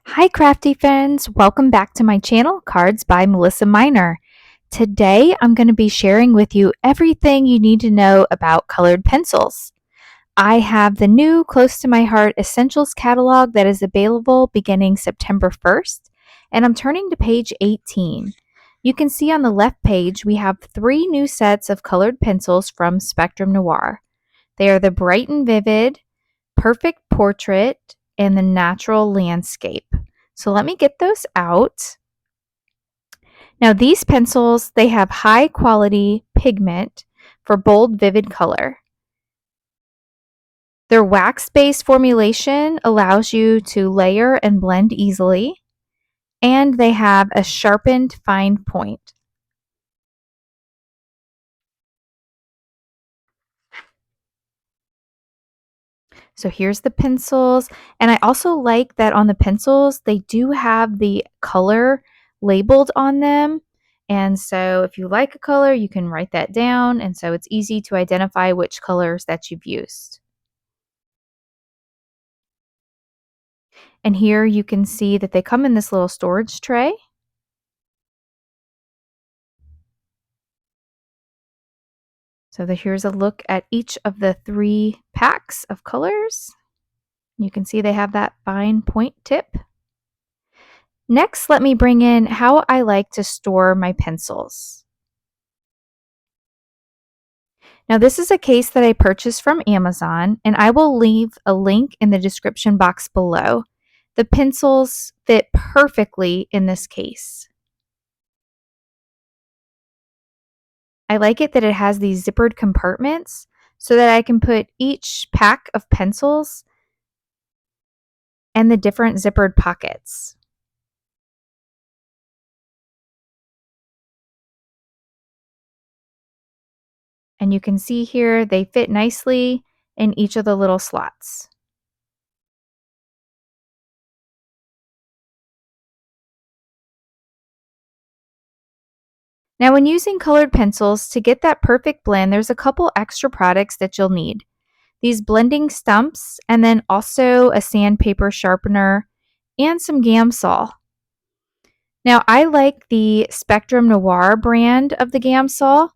Hi crafty friends, welcome back to my channel, Cards by Melissa Minor. Today I'm going to be sharing with you everything you need to know about colored pencils. I have the new Close to My Heart Essentials catalog that is available beginning September 1st, and I'm turning to page 18. You can see on the left page we have 3 new sets of colored pencils from Spectrum Noir. They are the Bright and Vivid, Perfect Portrait, and the Natural Landscape. So let me get those out. Now these pencils, they have high quality pigment for bold, vivid color. Their wax-based formulation allows you to layer and blend easily, and they have a sharpened fine point. So here's the pencils, and I also like that on the pencils, they do have the color labeled on them. And so if you like a color, you can write that down, and so it's easy to identify which colors that you've used. And here you can see that they come in this little storage tray. So here's a look at each of the 3 packs of colors. You can see they have that fine point tip. Next, let me bring in how I like to store my pencils. Now, this is a case that I purchased from Amazon, and I will leave a link in the description box below. The pencils fit perfectly in this case. I like it that it has these zippered compartments so that I can put each pack of pencils and the different zippered pockets. And you can see here they fit nicely in each of the little slots. Now, when using colored pencils, to get that perfect blend, there's a couple extra products that you'll need. These blending stumps, and then also a sandpaper sharpener and some Gamsol. Now, I like the Spectrum Noir brand of the Gamsol,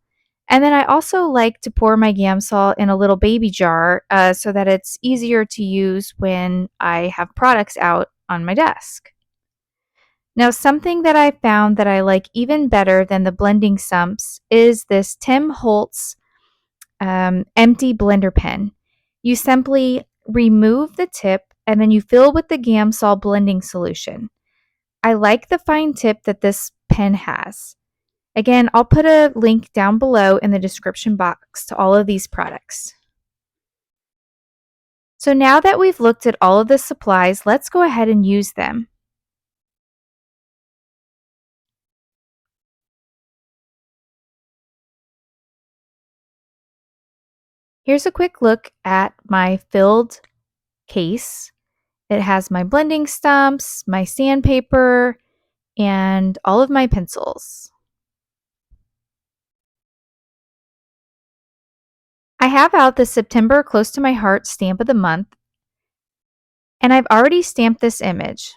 and then I also like to pour my Gamsol in a little baby jar so that it's easier to use when I have products out on my desk. Now, something that I found that I like even better than the blending stumps is this Tim Holtz empty blender pen. You simply remove the tip and then you fill with the Gamsol blending solution. I like the fine tip that this pen has. Again, I'll put a link down below in the description box to all of these products. So now that we've looked at all of the supplies, let's go ahead and use them. Here's a quick look at my filled case. It has my blending stumps, my sandpaper, and all of my pencils. I have out the September Close to My Heart stamp of the month, and I've already stamped this image.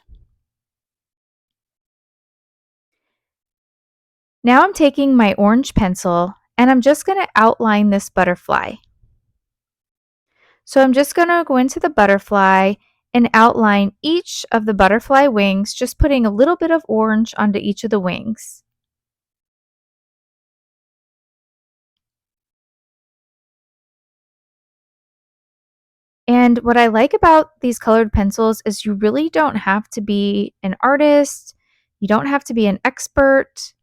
Now I'm taking my orange pencil and I'm just going to outline this butterfly. So I'm just going to go into the butterfly and outline each of the butterfly wings, just putting a little bit of orange onto each of the wings. And what I like about these colored pencils is you really don't have to be an artist. You don't have to be an expert.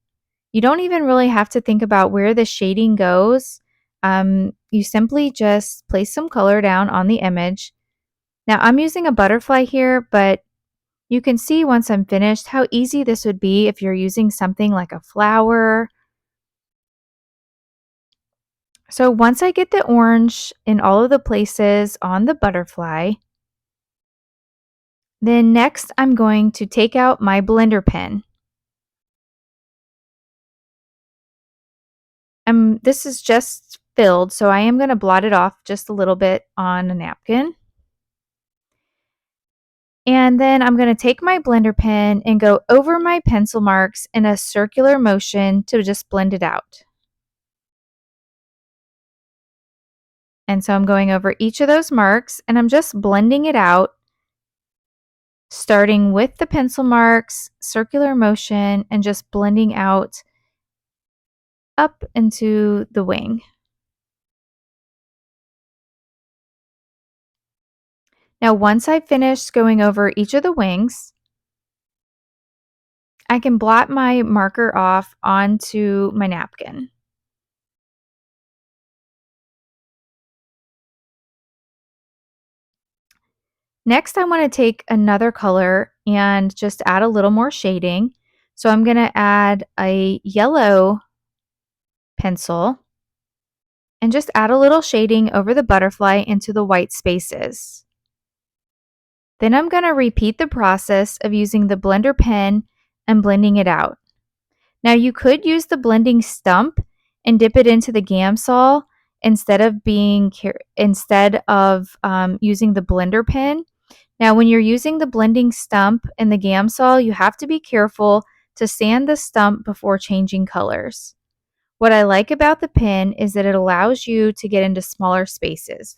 You don't even really have to think about where the shading goes. You simply just place some color down on the image. Now I'm using a butterfly here, but you can see once I'm finished how easy this would be if you're using something like a flower. So once I get the orange in all of the places on the butterfly, then next I'm going to take out my blender pen. This is just filled, so I am going to blot it off just a little bit on a napkin. And then I'm going to take my blender pen and go over my pencil marks in a circular motion to just blend it out. And so I'm going over each of those marks and I'm just blending it out, starting with the pencil marks, circular motion, and just blending out up into the wing. Now, once I've finished going over each of the wings, I can blot my marker off onto my napkin. Next, I want to take another color and just add a little more shading. So I'm going to add a yellow pencil and just add a little shading over the butterfly into the white spaces. Then I'm going to repeat the process of using the blender pen and blending it out. Now you could use the blending stump and dip it into the Gamsol instead of using the blender pen. Now when you're using the blending stump and the Gamsol, you have to be careful to sand the stump before changing colors. What I like about the pen is that it allows you to get into smaller spaces.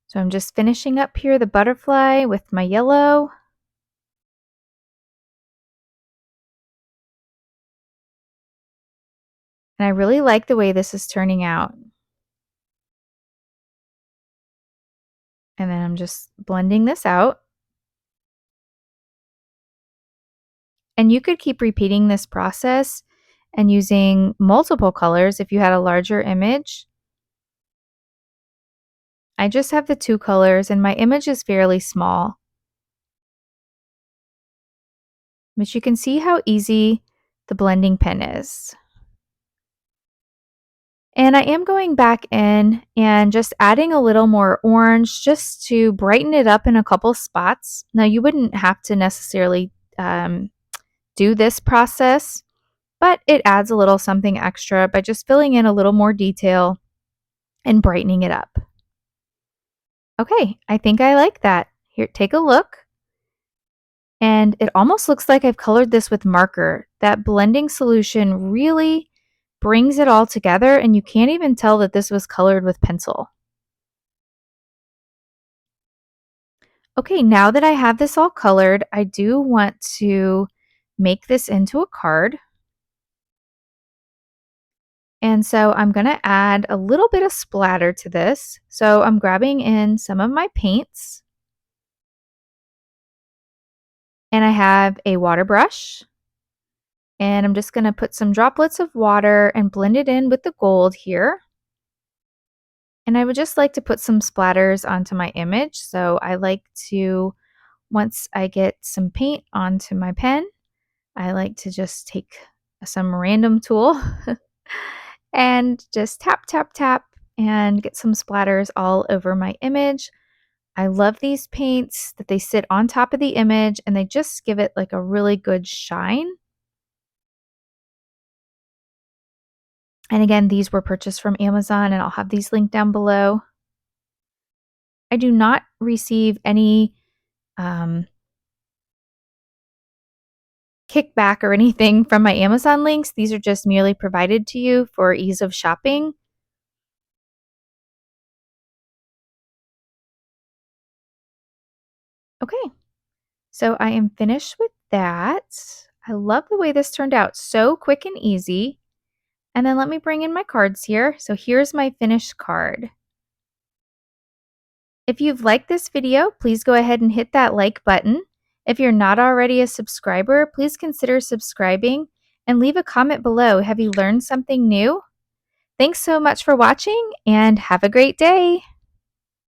So I'm just finishing up here the butterfly with my yellow. And I really like the way this is turning out. And then I'm just blending this out. And you could keep repeating this process and using multiple colors if you had a larger image. I just have the two colors and my image is fairly small. But you can see how easy the blending pen is. And I am going back in and just adding a little more orange just to brighten it up in a couple spots. Now you wouldn't have to necessarily do this process, but it adds a little something extra by just filling in a little more detail and brightening it up. Okay, I think I like that. Here, take a look. And it almost looks like I've colored this with marker. That blending solution really brings it all together and you can't even tell that this was colored with pencil. Okay, now that I have this all colored, I do want to make this into a card. And so I'm going to add a little bit of splatter to this. So I'm grabbing in some of my paints. And I have a water brush. And I'm just going to put some droplets of water and blend it in with the gold here. And I would just like to put some splatters onto my image. So I like to, once I get some paint onto my pen, I like to just take some random tool and just tap, tap, tap and get some splatters all over my image. I love these paints that they sit on top of the image and they just give it like a really good shine. And again, these were purchased from Amazon and I'll have these linked down below. I do not receive any kickback or anything from my Amazon links. These are just merely provided to you for ease of shopping. Okay, so I am finished with that. I love the way this turned out. So quick and easy. And then let me bring in my cards here. So here's my finished card. If you've liked this video, please go ahead and hit that like button. If you're not already a subscriber, please consider subscribing and leave a comment below. Have you learned something new? Thanks so much for watching and have a great day.